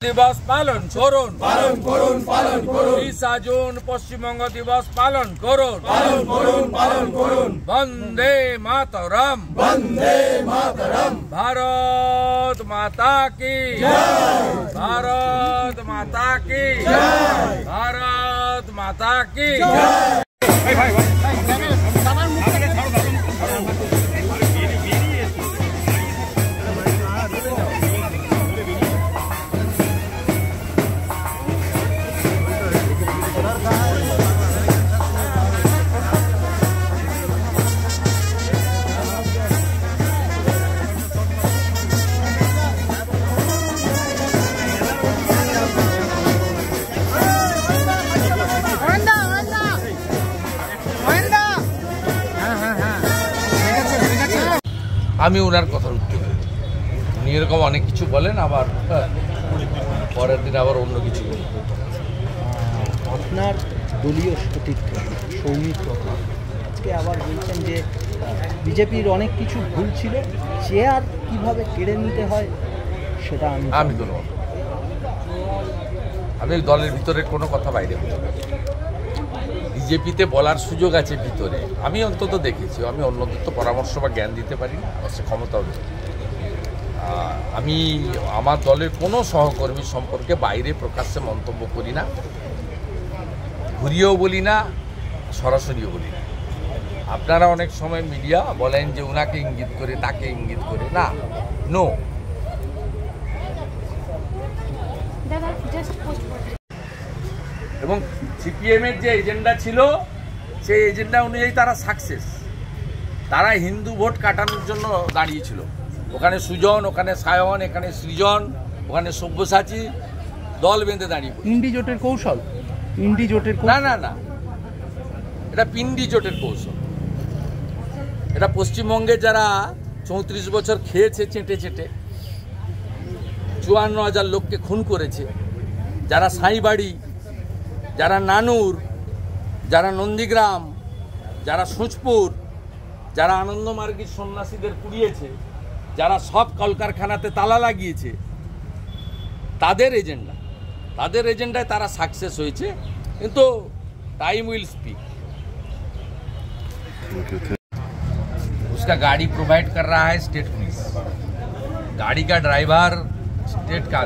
দিবস পালন করুন, পালন করুন, পালন করুন। 30 জুন পশ্চিমবঙ্গ দিবস পালন করুন, পালন করুন, পালন করুন। বন্দে মাতরম, বন্দে মাতরম। ভারত মাতা কি জয়, ভারত মাতা কি জয়, ভারত মাতা কি জয়। আমি ওনার কথার উত্তর উনি এরকম অনেক কিছু বলেন, আবার পরের দিন আবার অন্য কিছু বলেন। আপনার দলীয় সতীর্থ সৌমিত্র আজকে আবার বলছেন যে বিজেপির অনেক কিছু ভুল ছিল, চেয়ার কিভাবে কেড়ে নিতে হয় সেটা আমি তো আমি দলের ভিতরে কোনো কথা বাইরে বলতে পারি। বিজেপিতে বলার সুযোগ আছে ভিতরে, আমি অন্তত দেখেছি। আমি অন্যদের তো পরামর্শ বা জ্ঞান দিতে পারি না, আমার সে ক্ষমতাও নেই। আমি আমার দলের কোনো সহকর্মী সম্পর্কে বাইরে প্রকাশ্যে মন্তব্য করি না, ঘুরিয়েও বলি না, সরাসরিও বলি না। আপনারা অনেক সময় মিডিয়া বলেন যে ওনাকে ইঙ্গিত করে, তাকে ইঙ্গিত করে, না, নো। এবং সিপিএমের যে এজেন্ডা ছিল সেই এজেন্ডা অনুযায়ী তারা সাকসেস। তারা হিন্দু ভোট কাটানোর জন্য দাঁড়িয়েছিল। ওখানে সুজন, ওখানে সায়ন, এখানে সৃজন, ওখানে সব্যসাচী দল বেঁধে দাঁড়িয়ে। ইন্ডি জোটের কৌশল, ইন্ডি জোটের না না না, এটা পিন্ডি জোটের কৌশল। এটা পশ্চিমবঙ্গে যারা 34 বছর খেয়েছে চেটে চেটে, 54,000 লোককে খুন করেছে, যারা সাঁইবাড়ি, যারা নানুর, যারা নন্দীগ্রাম, যারা সুচপুর, যারা আনন্দমার্গীর সন্ন্যাসীদের পুড়িয়েছে, যারা সব কলকারখানাতে তালা লাগিয়েছে, তাদের এজেন্ডায় তারা সাকসেস হয়েছে। কিন্তু टाइम विल स्पीक। उसका गाड़ी प्रोवाइड कर रहा है स्टेट पुलिस, गाड़ी का ड्राइवर स्टेट का,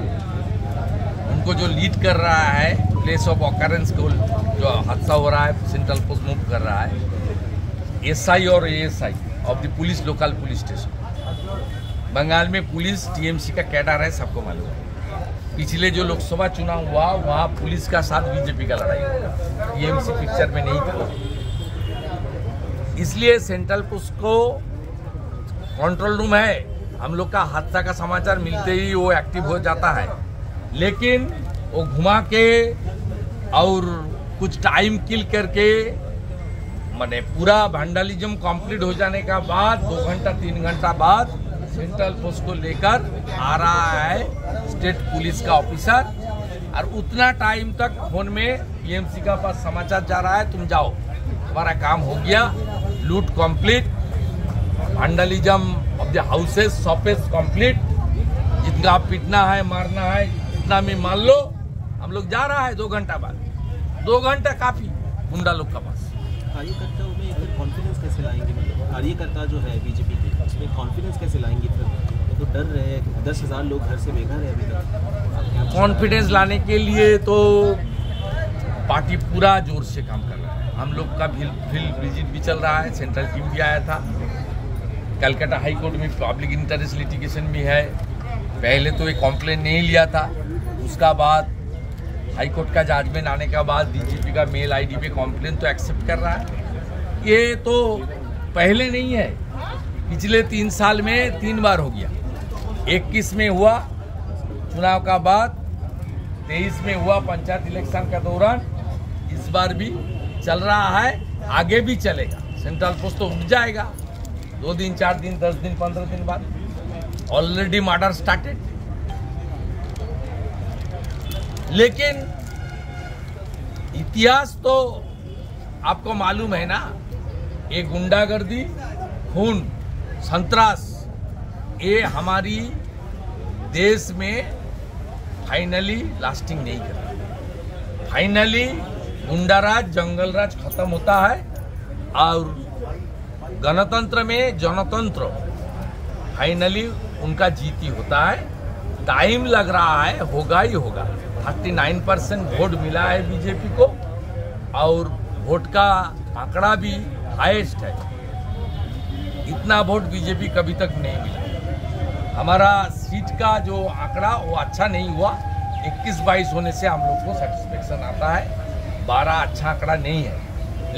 उनको जो लीड कर रहा है प्लेस ऑफ ऑकरेंस को, जो हादसा हो रहा है सेंट्रल पोस्ट मूव कर रहा है, एसआई और ASI of the police local police station. Bengal में पुलिस टीएमसी का कैडर है, सबको मालूम है। पिछले जो लोकसभा चुनाव हुआ वहाँ पुलिस का साथ बीजेपी का लड़ाई हुआ, टीएमसी पिक्चर में नहीं था। इसलिए सेंट्रल पुलिस को कंट्रोल रूम है, हम लोग का हादसा का समाचार मिलते ही वो एक्टिव हो जाता है। लेकिन वो घुमा के और कुछ टाइम किल करके, माने पूरा वैंडलिज्म कंप्लीट हो जाने का बाद 2 घंटा 3 घंटा बाद सेंट्रल पुलिस को लेकर आ रहा है स्टेट पुलिस का ऑफिसर, और उतना टाइम तक फोन में टीएमसी का पास समाचार जा रहा है, तुम जाओ, हमारा काम हो गया, लूट complete, vandalism of the houses shops complete, जितना पीटना है मारना है इतना में मान लो, हम लोग जा रहा है 2 घंटा बाद। 2 घंटा काफी गुंडा लोग का पास। कार्यकर्ताओं में फिर कॉन्फिडेंस कैसे लाएंगे? मतलब कार्यकर्ता जो है बीजेपी के, उसमें कॉन्फिडेंस कैसे लाएंगे? फिर तो डर रहे हैं, 10,000 लोग घर से बेघर है अभी तक। कॉन्फिडेंस लाने के लिए तो पार्टी पूरा जोर से काम कर रहा है। हम लोग का फील्ड विजिट भी चल रहा है, सेंट्रल टीम भी आया था, कलकत्ता हाई कोर्ट में पब्लिक इंटरेस्ट लिटिगेशन भी है। पहले तो एक कॉम्प्लेन नहीं लिया था, उसका बाद हाई कोर्ट का जजमेंट आने के बाद डीजीपी का मेल आईडी पे कॉम्प्लेन तो एक्सेप्ट कर रहा है। ये तो पहले नहीं है, पिछले 3 साल में 3 बार हो गया। 21 में हुआ चुनाव का बाद, 23 में हुआ पंचायत इलेक्शन का दौरान, इस बार भी चल रहा है, आगे भी चलेगा। सेंट्रल पोस्ट तो उठ जाएगा 2 दिन 4 दिन 10 दिन 15 दिन बाद। Already murder started. लेकिन इतिहास तो आपको मालूम है ना, ये गुंडागर्दी, खून, संतरास, ये हमारी देश में फाइनली लास्टिंग नहीं करता। फाइनली गुंडाराज, जंगलराज खत्म होता है और गणतंत्र में जनतंत्र फाइनली उनका जीत ही होता है। टाइम लग रहा है, होगा ही होगा। 39% वोट मिला है बीजेपी को और वोट का आंकड़ा भी हाईएस्ट है। इतना वोट बीजेपी कभी तक नहीं मिला। हमारा सीट का जो आंकड़ा वो अच्छा नहीं हुआ। 21-22 होने से हम लोग को सेटिस्फेक्शन आता है। 12 अच्छा आंकड़ा नहीं है,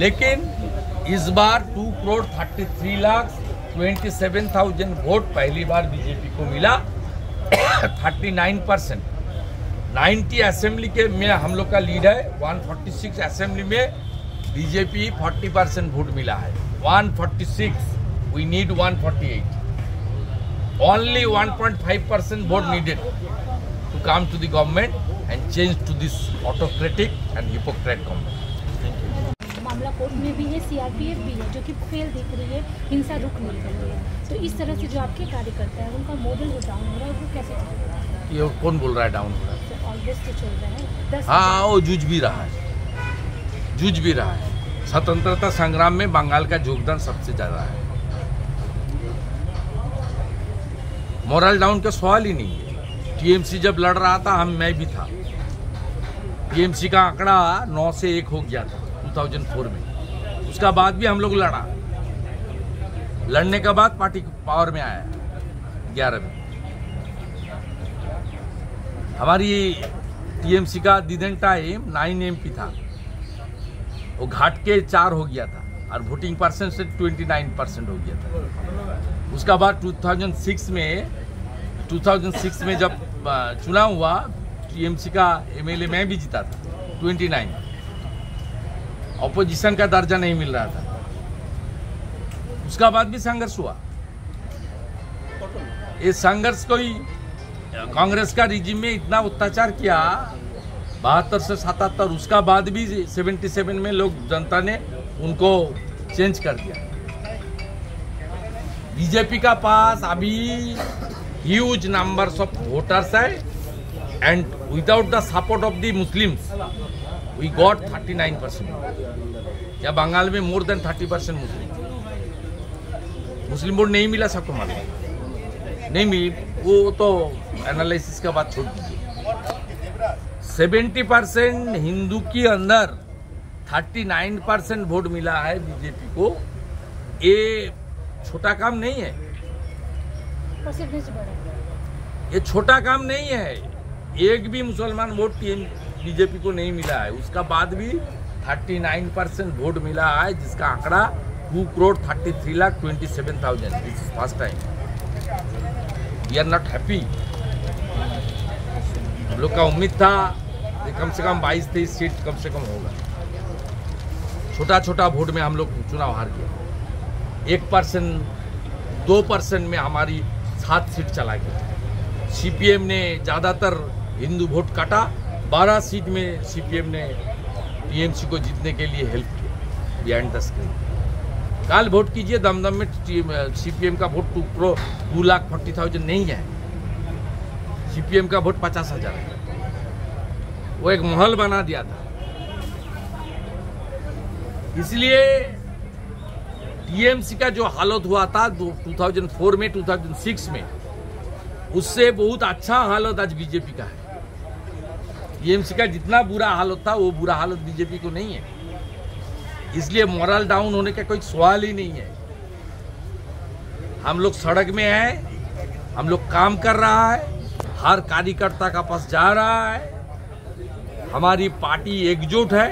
लेकिन इस बार 2,33,27,000 वोट पहली बार बीजेपी को मिला। 39%। 90 असेंबली के में हम लोग का लीड है। 146 असेंबली में बीजेपी 40% वोट मिला है। 146, we need 148। Only 1.5% vote needed to come to the government and change to this autocratic and hypocrite government. मामला कोर्ट में भी है, सीआरपीएफ भी है, जो कि फेल दिख रही है, हिंसा रुक नहीं रही है। तो इस तरह से जो आपके कार्यकर्ता है उनका मॉडल जो डाउन हो रहा है वो कैसे चल रहा है? ये कौन बोल रहा है डाउन हो रहा है? ऑलवेज तो चल रहा है। हाँ, वो जूझ भी रहा है। स्वतंत्रता संग्राम में बंगाल का योगदान सबसे ज्यादा है। मोरल डाउन का सवाल ही नहीं है। टीएमसी जब लड़ रहा था मैं भी था। टीएमसी का आंकड़ा 9 से 1 हो गया था 2004 में। उसका बाद भी हम लोग लड़ा। लड़ने के बाद पार्टी पावर में आया 11 में। हमारी टीएमसी का दिदन टाइम 9 MP था, वो घाट के 4 हो गया था और वोटिंग परसेंट से 29% हो गया था। उसका बाद 2006 में जब चुनाव हुआ, टीएमसी का एमएलए मैं भी जीता था 29। ऑपोजिशन का दर्जा नहीं मिल रहा था। उसका बाद भी संघर्ष हुआ। ये संघर्ष कोई कांग्रेस का रिजिम में इतना अत्याचार किया 72 से 77, उसका बाद भी 77 में लोग जनता ने उनको चेंज कर दिया। बीजेपी का पास अभी ह्यूज नंबर्स ऑफ वोटर्स है and without the support of the Muslims we got 39%। या बंगाल में मोर देन 30% मुस्लिम वोट नहीं मिला। सबको मालूम नहीं मिली, वो तो एनालिसिस का बात छोड़ दीजिए। 70% हिंदू के अंदर 39% वोट मिला है बीजेपी को। ये छोटा काम नहीं है, ये छोटा काम नहीं है। एक भी मुसलमान वोट बीजेपी को नहीं मिला है। उसका बाद भी 39% वोट मिला है, जिसका आंकड़ा 2,33,27,000। This is first time. We are not happy. हम लोग का उम्मीद था कि कम से कम 22-23 सीट कम से कम होगा। छोटा छोटा वोट में हम लोग चुनाव हार गए। 1%, 2% में हमारी 7 सीट चला गया। सीपीएम ने ज़्यादातर हिंदू वोट काटा। 12 सीट में सीपीएम ने टीएमसी को जीतने के लिए हेल्प किया बिहाइंड द स्क्रीन। कल वोट कीजिए, दमदम में सीपीएम का वोट 2,40,000 नहीं है। सीपीएम का वोट 50,000 है। वो एक महल बना दिया था। इसलिए टीएमसी का जो हालत हुआ था 2004 में, 2006 में, उससे बहुत अच्छा हालत आज बीजेपी का है। टीएमसी का जितना बुरा हालत था वो बुरा हालत बीजेपी को नहीं है। इसलिए मोरल डाउन होने का कोई सवाल ही नहीं है। हम लोग सड़क में हैं, हम लोग काम कर रहा है, हर कार्यकर्ता का पास जा रहा है। हमारी पार्टी एकजुट है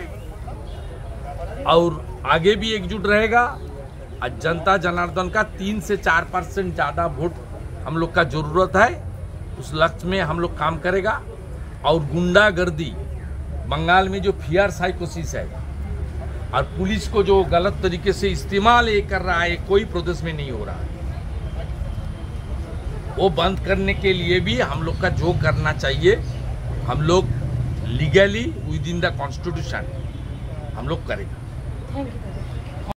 और आगे भी एकजुट रहेगा। आज जनता जनार्दन का 3 से 4% ज़्यादा वोट हम लोग का जरूरत है। उस लक्ष्य में हम लोग काम करेगा। और गुंडागर्दी बंगाल में जो फियर साइकोसिस है और पुलिस को जो गलत तरीके से इस्तेमाल ये कर रहा है, कोई प्रदेश में नहीं हो रहा है। वो बंद करने के लिए भी हम लोग का जो करना चाहिए, हम लोग legally with in the constitution हम लोग करेंगे। Thank you.